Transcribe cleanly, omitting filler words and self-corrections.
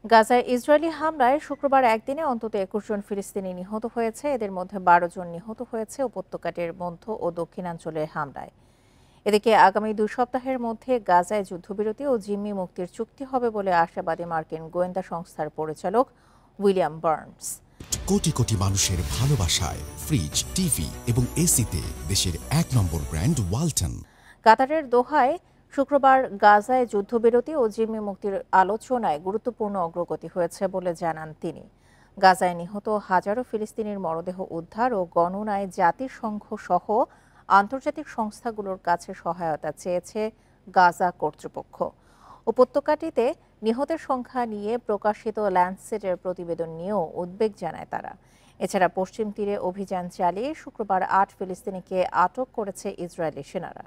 গাজায় ইসরায়েলি হামলায় শুক্রবার একদিনে অন্তত ২১ জন ফিলিস্তিনি নিহত হয়েছে। এদের মধ্যে ১২ জন নিহত হয়েছে উপত্যকাটির মধ্য ও দক্ষিণাঞ্চলের হামলায়। এদিকে আগামী ২ সপ্তাহের মধ্যে গাজায় যুদ্ধবিরতি ও জিম্মি মুক্তির চুক্তি হবে বলে আশাবাদী মার্কিন গোয়েন্দা সংস্থার পরিচালক উইলিয়াম বার্নস। কোটি কোটি মানুষের ভালোবাসায় ফ্রিজ, টিভি এবং এসিতে দেশের ১ নম্বর ব্র্যান্ড ওয়ালটন। কাতারের দোহায় শুক্রবার গাজায় যুদ্ধবিরতি ও জিম্মি মুক্তির আলোচনায় গুরুত্বপূর্ণ অগ্রগতি হয়েছে বলে জানান তিনি। গাজায় নিহত হাজারো ফিলিস্তিনির মরদেহ উদ্ধার ও গণনায় জাতিসংঘ সহ আন্তর্জাতিক সংস্থাগুলোর কাছে সহায়তা চেয়েছে গাজা কর্তৃপক্ষ। উপত্যকাটিতে নিহতের সংখ্যা নিয়ে প্রকাশিত ল্যান্ডসেটের প্রতিবেদন নিয়েও উদ্বেগ জানায় তারা। এছাড়া পশ্চিম তীরে অভিযান চালিয়ে শুক্রবার ৮ ফিলিস্তিনিকে আটক করেছে ইসরায়েলি সেনারা।